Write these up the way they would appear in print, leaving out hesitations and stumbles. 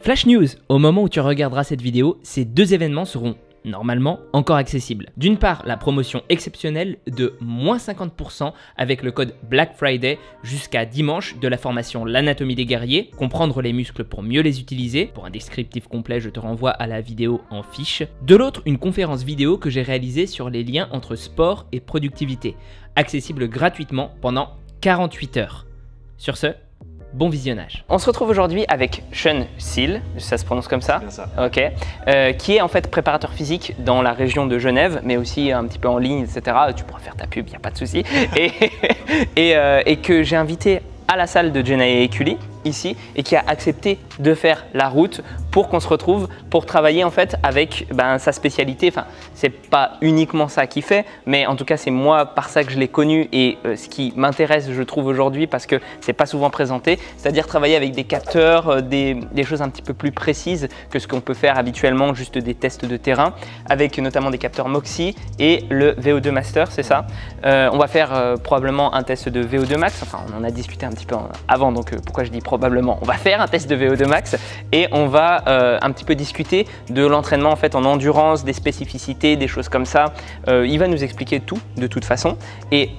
Flash News, au moment où tu regarderas cette vidéo, ces deux événements seront normalement encore accessibles. D'une part, la promotion exceptionnelle de moins 50% avec le code Black Friday jusqu'à dimanche de la formation L'anatomie des guerriers, comprendre les muscles pour mieux les utiliser. Pour un descriptif complet, je te renvoie à la vidéo en fiche. De l'autre, une conférence vidéo que j'ai réalisée sur les liens entre sport et productivité, accessible gratuitement pendant 48 heures. Sur ce, bon visionnage. On se retrouve aujourd'hui avec Sean Seal, ça se prononce comme ça? C'est bien ça. Ok. Qui est en fait préparateur physique dans la région de Genève, mais aussi un petit peu en ligne, etc. Tu pourras faire ta pub, il n'y a pas de souci. et que j'ai invité à la salle de Jenna Ekulli, ici, et qui a accepté de faire la route pour qu'on se retrouve pour travailler en fait avec sa spécialité. Enfin, c'est pas uniquement ça qu'il fait, mais en tout cas c'est moi par ça que je l'ai connu et ce qui m'intéresse je trouve aujourd'hui parce que c'est pas souvent présenté, c'est-à-dire travailler avec des capteurs, des choses un petit peu plus précises que ce qu'on peut faire habituellement, juste des tests de terrain, avec notamment des capteurs Moxy et le VO2 Master, c'est ça. On va faire probablement un test de VO2 Max, enfin on en a discuté un petit peu avant, donc pourquoi je dis probablement, on va faire un test de VO2 Max et on va un petit peu discuter de l'entraînement en fait en endurance, des spécificités, des choses comme ça. Il va nous expliquer tout de toute façon et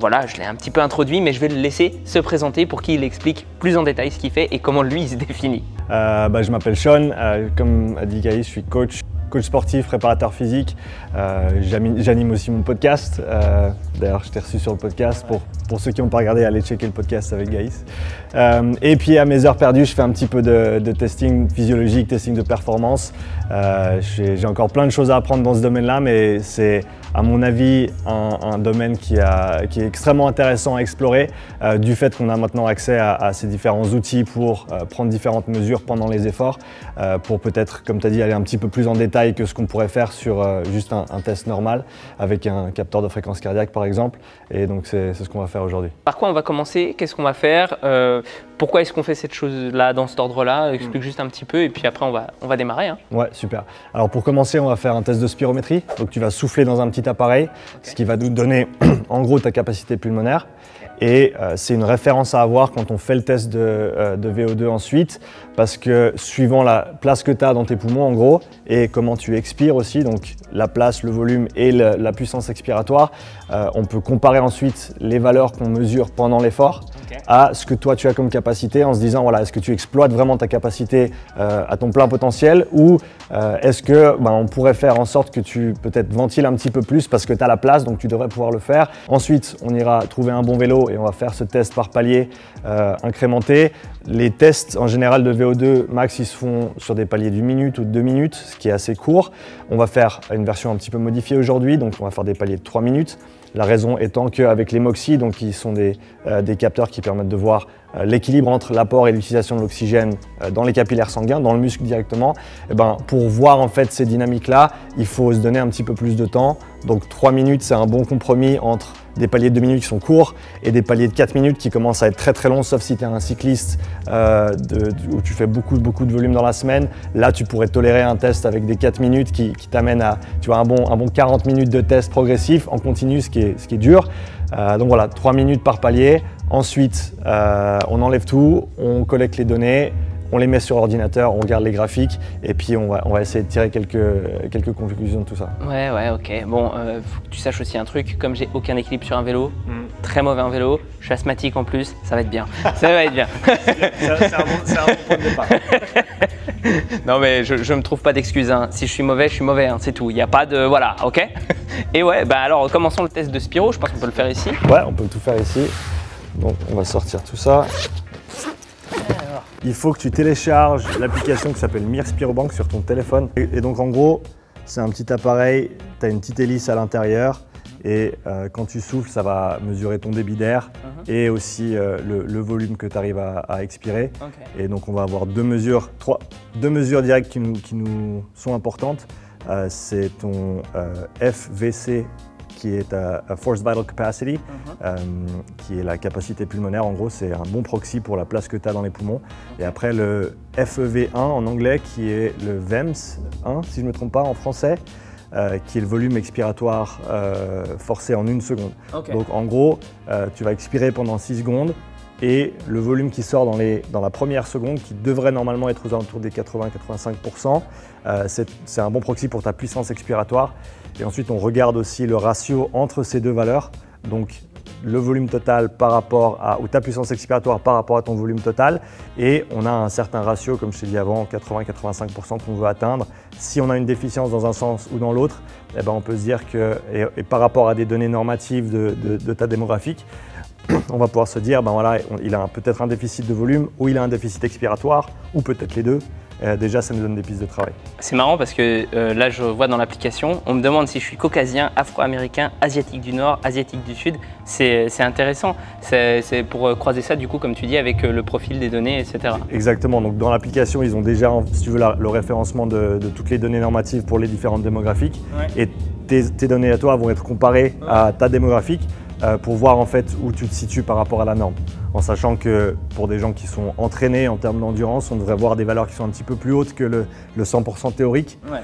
voilà, je l'ai un petit peu introduit, mais je vais le laisser se présenter pour qu'il explique plus en détail ce qu'il fait et comment lui il se définit. Je m'appelle Sean, comme a dit Gaïs, je suis coach sportif, préparateur physique. J'anime aussi mon podcast. D'ailleurs, je t'ai reçu sur le podcast. Pour ceux qui n'ont pas regardé, allez checker le podcast avec Gaïs. Et puis à mes heures perdues, je fais un petit peu de testing physiologique, testing de performance. J'ai encore plein de choses à apprendre dans ce domaine-là, mais c'est à mon avis un domaine qui est extrêmement intéressant à explorer du fait qu'on a maintenant accès à ces différents outils pour prendre différentes mesures pendant les efforts, pour peut-être, comme tu as dit, aller un petit peu plus en détail que ce qu'on pourrait faire sur juste un test normal avec un capteur de fréquence cardiaque par exemple. Et donc c'est ce qu'on va faire aujourd'hui. Par quoi on va commencer? Qu'est-ce qu'on va faire? Pourquoi est-ce qu'on fait cette chose-là dans cet ordre-là? Explique juste un petit peu et puis après on va démarrer. Hein. Ouais, super. Alors pour commencer, on va faire un test de spirométrie. Donc tu vas souffler dans un petit appareil, ce qui va nous donner en gros ta capacité pulmonaire. Et c'est une référence à avoir quand on fait le test de VO2 ensuite, parce que suivant la place que tu as dans tes poumons en gros, et comment tu expires aussi, donc la place, le volume et la puissance expiratoire, on peut comparer ensuite les valeurs qu'on mesure pendant l'effort à ce que toi tu as comme capacité en se disant voilà, est-ce que tu exploites vraiment ta capacité à ton plein potentiel ou est-ce que on pourrait faire en sorte que tu peut-être ventiles un petit peu plus parce que tu as la place donc tu devrais pouvoir le faire. Ensuite on ira trouver un bon vélo et on va faire ce test par palier incrémenté. Les tests en général de VO2 max ils se font sur des paliers d'une minute ou de 2 minutes, ce qui est assez court. On va faire une version un petit peu modifiée aujourd'hui, donc on va faire des paliers de 3 minutes. La raison étant qu'avec les Moxy, donc qui sont des capteurs qui permettent de voir l'équilibre entre l'apport et l'utilisation de l'oxygène dans les capillaires sanguins, dans le muscle directement, pour voir en fait ces dynamiques-là, il faut se donner un petit peu plus de temps. Donc 3 minutes, c'est un bon compromis entre des paliers de 2 minutes qui sont courts et des paliers de 4 minutes qui commencent à être très très longs, sauf si tu es un cycliste où tu fais beaucoup de volume dans la semaine. Là, tu pourrais tolérer un test avec des 4 minutes qui t'amène à un bon 40 minutes de test progressif en continu, ce qui est dur. Donc voilà, 3 minutes par palier. Ensuite, on enlève tout, on collecte les données, on les met sur ordinateur, on regarde les graphiques et puis on va essayer de tirer quelques conclusions de tout ça. Ouais, ok. Bon, faut que tu saches aussi un truc, comme j'ai aucun équilibre sur un vélo, très mauvais en vélo, je suis asthmatique en plus, ça va être bien. Ça va être bien. C'est un bon point de départ. Non mais je me trouve pas d'excuses, hein. Si je suis mauvais, hein. C'est tout. Il n'y a pas de... Voilà, ok. Et ouais, alors commençons le test de Spiro, je pense qu'on peut le faire ici. Ouais, on peut tout faire ici. Donc on va sortir tout ça. Il faut que tu télécharges l'application qui s'appelle Mir Spirobank sur ton téléphone. Et donc en gros, c'est un petit appareil, tu as une petite hélice à l'intérieur et quand tu souffles, ça va mesurer ton débit d'air et aussi le volume que tu arrives à expirer. Okay. Et donc on va avoir deux mesures directes qui nous sont importantes. C'est ton FVC qui est ta Forced Vital Capacity, qui est la capacité pulmonaire. En gros, c'est un bon proxy pour la place que tu as dans les poumons. Et après, le FEV1 en anglais, qui est le VEMS 1, si je ne me trompe pas, en français, qui est le volume expiratoire forcé en 1 seconde. Okay. Donc en gros, tu vas expirer pendant 6 secondes, et le volume qui sort dans la première seconde, qui devrait normalement être aux alentours des 80-85%, c'est un bon proxy pour ta puissance expiratoire. Et ensuite, on regarde aussi le ratio entre ces deux valeurs, donc le volume total par rapport à, ou ta puissance expiratoire par rapport à ton volume total, et on a un certain ratio, comme je t'ai dit avant, 80-85% qu'on veut atteindre. Si on a une déficience dans un sens ou dans l'autre, eh ben on peut se dire que, et par rapport à des données normatives de ta démographique, on va pouvoir se dire, ben voilà, il a peut-être un déficit de volume, ou il a un déficit expiratoire, ou peut-être les deux. Déjà, ça nous donne des pistes de travail. C'est marrant parce que là, je vois dans l'application, on me demande si je suis caucasien, afro-américain, asiatique du Nord, asiatique du Sud. C'est intéressant. C'est pour croiser ça, du coup, comme tu dis, avec le profil des données, etc. Exactement. Donc, dans l'application, ils ont déjà, si tu veux, le référencement de toutes les données normatives pour les différentes démographiques. Ouais. Et tes données à toi vont être comparées à ta démographique pour voir en fait où tu te situes par rapport à la norme. En sachant que pour des gens qui sont entraînés en termes d'endurance, on devrait avoir des valeurs qui sont un petit peu plus hautes que le 100% théorique. Ouais.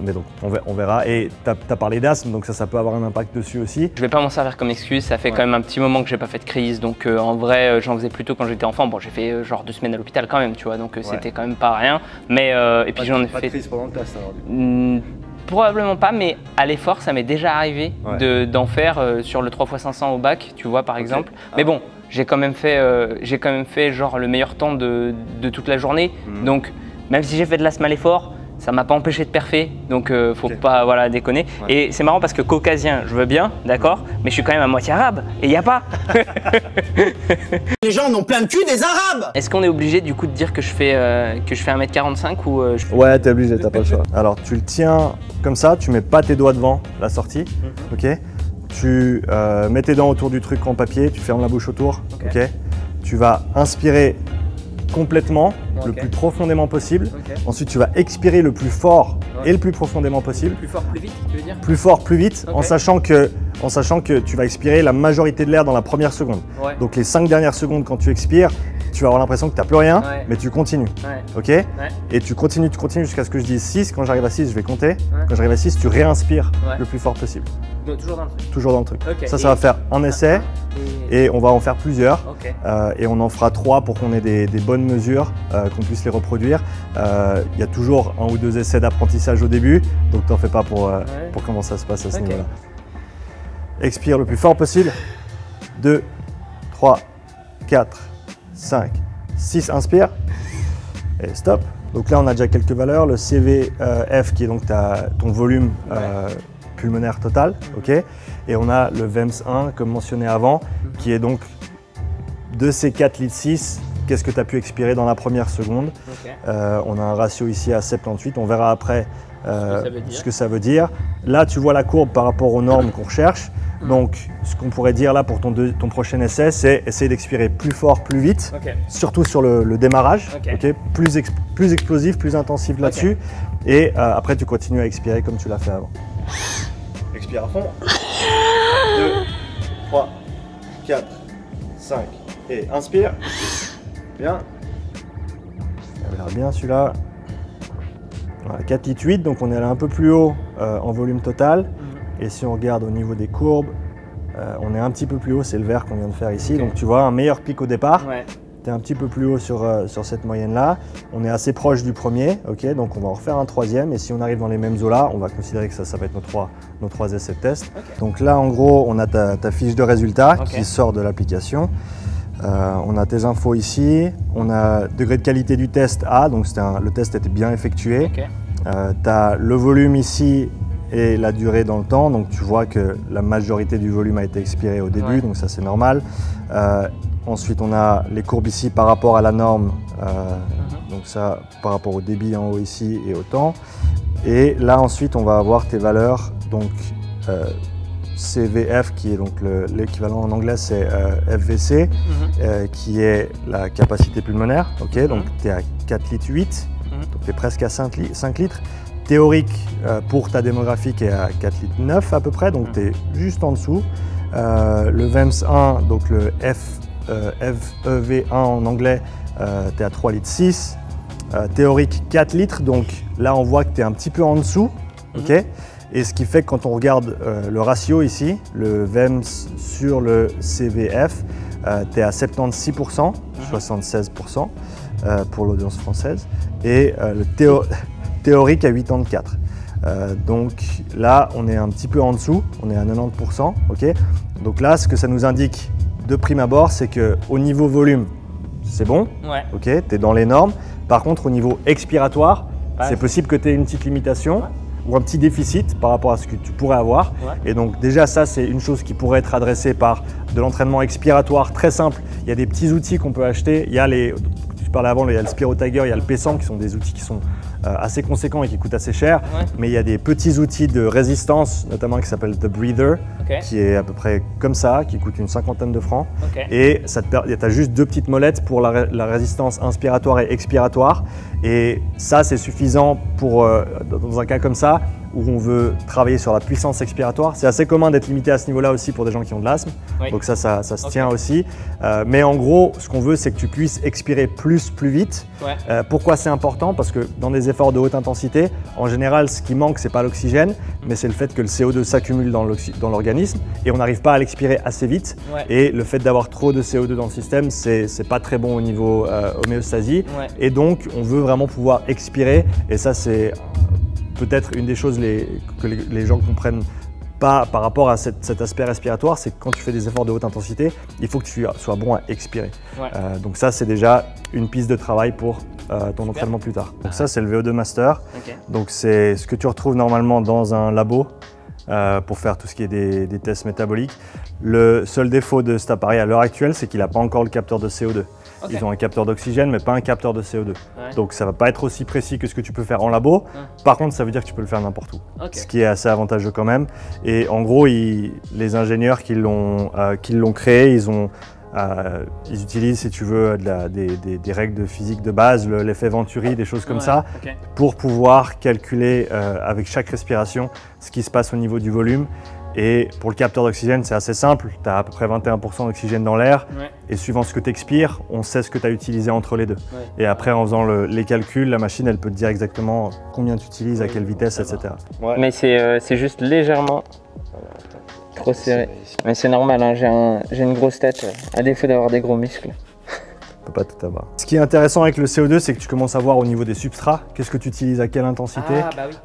Mais donc on verra. Et tu as parlé d'asthme, donc ça peut avoir un impact dessus aussi. Je vais pas m'en servir comme excuse, ça fait quand même un petit moment que j'ai pas fait de crise. Donc en vrai, j'en faisais plutôt quand j'étais enfant. Bon, j'ai fait genre 2 semaines à l'hôpital quand même, tu vois, donc c'était quand même pas rien. Mais et puis j'en ai fait. Pas de crise pendant le test alors du coup. Probablement pas, mais à l'effort, ça m'est déjà arrivé d'en faire sur le 3x500 au bac, tu vois, par exemple. Mais bon, j'ai quand même fait genre le meilleur temps de toute la journée. Donc, même si j'ai fait de l'asthme à l'effort, ça m'a pas empêché de perfer, donc faut pas déconner. Ouais. Et c'est marrant parce que caucasien, je veux bien, d'accord, mais je suis quand même à moitié arabe, et il n'y a pas. Les gens n'ont plein de cul des arabes. Est-ce qu'on est obligé du coup de dire que je fais 1m45 ou Ouais, t'es obligé, t'as pas le choix. Alors tu le tiens comme ça, tu mets pas tes doigts devant la sortie, ok. Tu mets tes dents autour du truc en papier, tu fermes la bouche autour, ok. Tu vas inspirer complètement, le plus profondément possible. Ensuite, tu vas expirer le plus fort et le plus profondément possible. Plus fort, plus vite, tu veux dire? Plus fort, plus vite, en sachant que tu vas expirer la majorité de l'air dans la première seconde. Ouais. Donc les 5 dernières secondes, quand tu expires, tu vas avoir l'impression que tu n'as plus rien, mais tu continues. Ok. Et tu continues jusqu'à ce que je dise 6. Quand j'arrive à 6, je vais compter. Quand j'arrive à 6, tu réinspires le plus fort possible. Donc, toujours dans le truc? Toujours dans le truc. Ça va faire un essai et on va en faire plusieurs. Et on en fera 3 pour qu'on ait des bonnes mesures, qu'on puisse les reproduire. Il y a toujours 1 ou 2 essais d'apprentissage au début, donc t'en fais pas pour comment ça se passe à ce niveau-là. Expire le plus fort possible. 2, 3, 4, 5, 6, inspire et stop. Donc là on a déjà quelques valeurs, le CVF qui est donc ton volume pulmonaire total, ok. Et on a le VEMS 1 comme mentionné avant, qui est donc de ces 4 litres 6, qu'est-ce que tu as pu expirer dans la première seconde. On a un ratio ici à 78, on verra après ce que ça veut dire. Là tu vois la courbe par rapport aux normes qu'on recherche. Donc, ce qu'on pourrait dire là pour ton prochain essai, c'est essayer d'expirer plus fort, plus vite, surtout sur le démarrage, plus explosif, plus intensif là-dessus. Et après, tu continues à expirer comme tu l'as fait avant. Expire à fond. 2, 3, 4, 5 et inspire. Bien. On verra bien celui-là. Voilà, 4 litres 8, donc on est allé un peu plus haut en volume total. Et si on regarde au niveau des courbes, on est un petit peu plus haut, c'est le vert qu'on vient de faire ici. Donc tu vois un meilleur pic au départ, tu es un petit peu plus haut sur cette moyenne-là. On est assez proche du premier, donc on va en refaire un troisième. Et si on arrive dans les mêmes eaux-là, on va considérer que ça va être nos 3 essais de test. Donc là, en gros, on a ta fiche de résultats qui sort de l'application. On a tes infos ici, on a degré de qualité du test A, donc le test était bien effectué. Tu as le volume ici et la durée dans le temps, donc tu vois que la majorité du volume a été expiré au début, donc ça c'est normal. Ensuite on a les courbes ici par rapport à la norme, donc ça par rapport au débit en haut ici et au temps. Et là ensuite on va avoir tes valeurs, donc CVF qui est donc l'équivalent en anglais c'est FVC, qui est la capacité pulmonaire, donc tu es à 4 litres 8, donc tu es presque à 5 litres. Théorique pour ta démographique est à 4 litres 9 à peu près, donc tu es juste en dessous. Le VEMS 1, donc le FEV1 en anglais, tu es à 3 litres 6. Théorique 4 litres, donc là on voit que tu es un petit peu en dessous. Et ce qui fait que quand on regarde le ratio ici, le VEMS sur le CVF, tu es à 76%, 76% pour l'audience française, et le théorique à 84%. Donc là, on est un petit peu en dessous, on est à 90%. Okay, donc là, ce que ça nous indique de prime abord, c'est qu'au niveau volume, c'est bon, tu es dans les normes. Par contre, au niveau expiratoire, c'est possible que tu aies une petite limitation ou un petit déficit par rapport à ce que tu pourrais avoir. Et donc déjà, ça, c'est une chose qui pourrait être adressée par de l'entraînement expiratoire très simple. Il y a des petits outils qu'on peut acheter. Il y a tu parlais avant, il y a le Spiro Tiger, il y a le P100 qui sont des outils qui sont assez conséquents et qui coûtent assez cher. Mais il y a des petits outils de résistance, notamment qui s'appelle The Breather, qui est à peu près comme ça, qui coûte une 50aine de francs. Et tu as juste deux petites molettes pour la résistance inspiratoire et expiratoire. Et ça, c'est suffisant pour, dans un cas comme ça, où on veut travailler sur la puissance expiratoire. C'est assez commun d'être limité à ce niveau-là aussi pour des gens qui ont de l'asthme. Donc ça se tient aussi. Mais en gros, ce qu'on veut, c'est que tu puisses expirer plus vite. Pourquoi c'est important? Parce que dans des efforts de haute intensité, en général, ce qui manque, c'est pas l'oxygène, mais c'est le fait que le CO2 s'accumule dans l'organisme et on n'arrive pas à l'expirer assez vite. Et le fait d'avoir trop de CO2 dans le système, c'est pas très bon au niveau homéostasie. Et donc, on veut vraiment pouvoir expirer. Et ça, c'est peut-être une des choses que les gens comprennent pas par rapport à cet aspect respiratoire, c'est que quand tu fais des efforts de haute intensité, il faut que tu sois bon à expirer. Donc ça, c'est déjà une piste de travail pour ton entraînement plus tard. Donc ça, c'est le VO2 Master. Donc c'est ce que tu retrouves normalement dans un labo pour faire tout ce qui est des tests métaboliques. Le seul défaut de cet appareil à l'heure actuelle, c'est qu'il n'a pas encore le capteur de CO2. Ils ont un capteur d'oxygène, mais pas un capteur de CO2. Donc ça ne va pas être aussi précis que ce que tu peux faire en labo. Par contre, ça veut dire que tu peux le faire n'importe où, ce qui est assez avantageux quand même. Et en gros, les ingénieurs qui l'ont créé, ils utilisent, si tu veux, des règles de physique de base, l'effet Venturi, des choses comme ça, pour pouvoir calculer avec chaque respiration ce qui se passe au niveau du volume. Et pour le capteur d'oxygène, c'est assez simple. Tu as à peu près 21% d'oxygène dans l'air. Et suivant ce que tu expires, on sait ce que tu as utilisé entre les deux. Et après, en faisant les calculs, la machine, elle peut te dire exactement combien tu utilises, à quelle vitesse, etc. Mais c'est juste légèrement trop serré. Mais c'est normal, hein, j'ai une grosse tête, à défaut d'avoir des gros muscles. Pas tout avoir. Ce qui est intéressant avec le CO2, c'est que tu commences à voir au niveau des substrats, qu'est-ce que tu utilises à quelle intensité.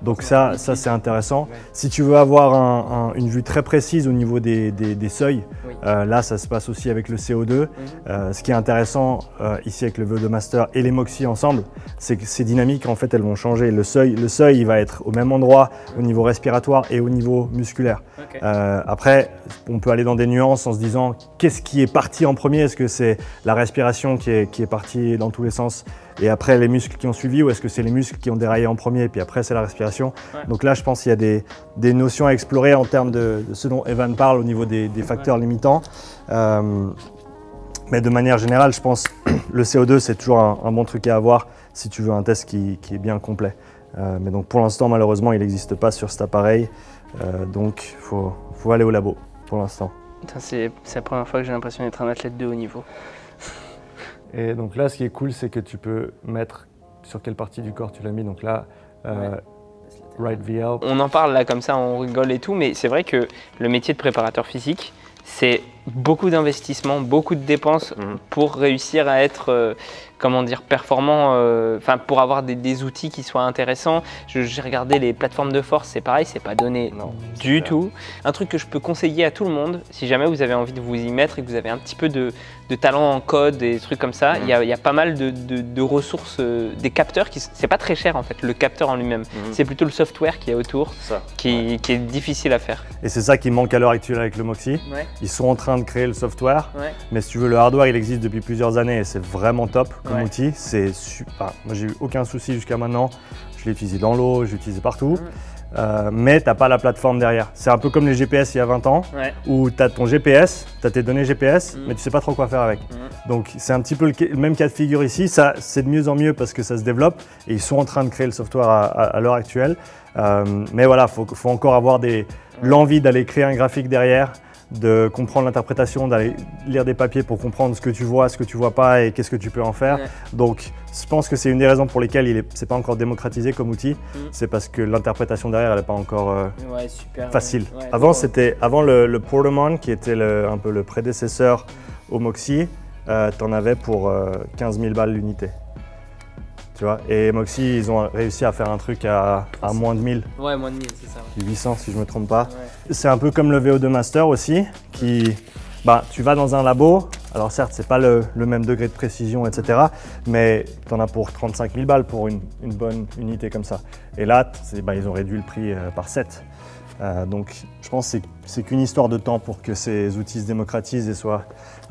Donc ça c'est intéressant. Si tu veux avoir une vue très précise au niveau des seuils, là ça se passe aussi avec le CO2. Ce qui est intéressant ici avec le VO2 Master et les Moxy ensemble, c'est que ces dynamiques en fait elles vont changer. Le seuil il va être au même endroit au niveau respiratoire et au niveau musculaire. Après on peut aller dans des nuances en se disant qu'est-ce qui est parti en premier? Est-ce que c'est la respiration qui est parti dans tous les sens et après les muscles qui ont suivi, ou est-ce que c'est les muscles qui ont déraillé en premier et puis après c'est la respiration? Donc là je pense qu'il y a des notions à explorer en termes de ce dont Evan parle au niveau des facteurs limitants. Mais de manière générale je pense le CO2 c'est toujours un bon truc à avoir si tu veux un test qui est bien complet. Mais donc pour l'instant malheureusement il n'existe pas sur cet appareil, donc il faut aller au labo pour l'instant. C'est la première fois que j'ai l'impression d'être un athlète de haut niveau. Et donc là, ce qui est cool, c'est que tu peux mettre sur quelle partie du corps tu l'as mis. Donc là, right VL. On en parle là comme ça, on rigole et tout, mais c'est vrai que le métier de préparateur physique, c'est beaucoup d'investissement, beaucoup de dépenses pour réussir à être comment dire, performant, pour avoir des outils qui soient intéressants. J'ai regardé les plateformes de force, c'est pareil, c'est pas donné du tout. Un truc que je peux conseiller à tout le monde, si jamais vous avez envie de vous y mettre et que vous avez un petit peu de talent en code et des trucs comme ça, il y a pas mal de ressources, des capteurs, c'est pas très cher en fait, le capteur en lui-même. C'est plutôt le software qui est autour, qui est difficile à faire. Et c'est ça qui manque à l'heure actuelle avec le Moxy. Ils sont en train de créer le software, mais si tu veux, le hardware il existe depuis plusieurs années et c'est vraiment top comme outil. C'est super. Moi j'ai eu aucun souci jusqu'à maintenant, je l'ai utilisé dans l'eau, je l'ai utilisé partout. Mais tu n'as pas la plateforme derrière. C'est un peu comme les GPS il y a 20 ans, où tu as ton GPS, tu as tes données GPS, mais tu sais pas trop quoi faire avec. Donc c'est un petit peu le même cas de figure ici. C'est de mieux en mieux parce que ça se développe et ils sont en train de créer le software à l'heure actuelle. Mais voilà, faut encore avoir l'envie d'aller créer un graphique derrière, de comprendre l'interprétation, d'aller lire des papiers pour comprendre ce que tu vois pas et qu'est-ce que tu peux en faire. Donc je pense que c'est une des raisons pour lesquelles c'est pas encore démocratisé comme outil, c'est parce que l'interprétation derrière elle n'est pas encore facile. Avant le Portamon qui était un peu le prédécesseur au Moxie, tu en avais pour 15 000 balles l'unité. Tu vois, et Moxie, ils ont réussi à faire un truc à moins de 1000. Ouais, moins de 1000, c'est ça. Ouais. 800 si je me trompe pas. Ouais. C'est un peu comme le VO2 Master aussi, qui, tu vas dans un labo, alors certes c'est pas le même degré de précision, etc. Mais tu en as pour 35 000 balles pour une bonne unité comme ça. Et là, ils ont réduit le prix par 7. Donc je pense que c'est qu'une histoire de temps pour que ces outils se démocratisent et soient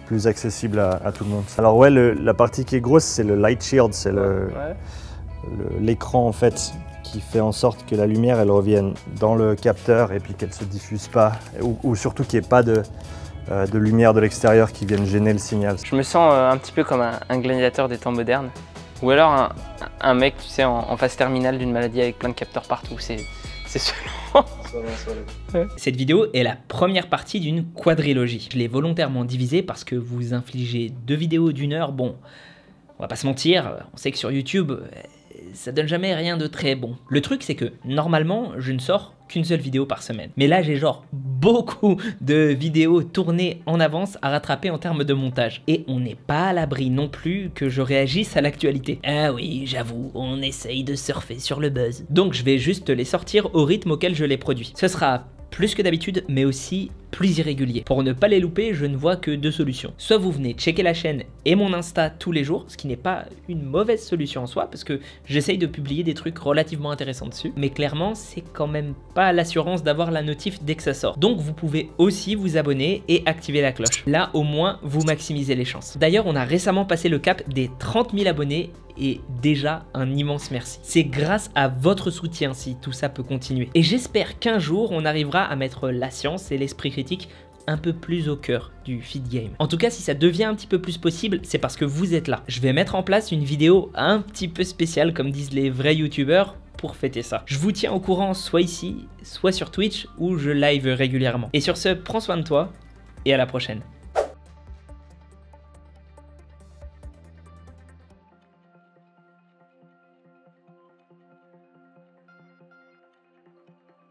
plus accessible à tout le monde. Alors ouais, la partie qui est grosse, c'est le light shield, c'est l'écran en fait qui fait en sorte que la lumière elle revienne dans le capteur et puis qu'elle se diffuse pas, ou surtout qu'il n'y ait pas de lumière de l'extérieur qui vienne gêner le signal. Je me sens un petit peu comme un gladiateur des temps modernes, ou alors un mec, tu sais, en phase terminale d'une maladie avec plein de capteurs partout. C'est selon. Cette vidéo est la première partie d'une quadrilogie. Je l'ai volontairement divisée parce que vous infligez 2 vidéos d'1 heure. Bon, on va pas se mentir, on sait que sur YouTube, ça donne jamais rien de très bon. Le truc, c'est que normalement, je ne sors qu'une seule vidéo par semaine. Mais là, j'ai genre beaucoup de vidéos tournées en avance à rattraper en termes de montage. Et on n'est pas à l'abri non plus que je réagisse à l'actualité. Ah oui, j'avoue, on essaye de surfer sur le buzz. Donc je vais juste les sortir au rythme auquel je les produis. Ce sera plus que d'habitude, mais aussi plus irrégulier. Pour ne pas les louper, je ne vois que 2 solutions. Soit vous venez checker la chaîne et mon Insta tous les jours, ce qui n'est pas une mauvaise solution en soi, parce que j'essaye de publier des trucs relativement intéressants dessus, mais clairement, c'est quand même pas l'assurance d'avoir la notif dès que ça sort. Donc vous pouvez aussi vous abonner et activer la cloche. Là, au moins, vous maximisez les chances. D'ailleurs, on a récemment passé le cap des 30 000 abonnés, et déjà un immense merci. C'est grâce à votre soutien si tout ça peut continuer. Et j'espère qu'un jour, on arrivera à mettre la science et l'esprit critique un peu plus au cœur du feed game. En tout cas, si ça devient un petit peu plus possible, c'est parce que vous êtes là. Je vais mettre en place une vidéo un petit peu spéciale, comme disent les vrais youtubeurs, pour fêter ça. Je vous tiens au courant soit ici, soit sur Twitch, où je live régulièrement. Et sur ce, prends soin de toi, et à la prochaine.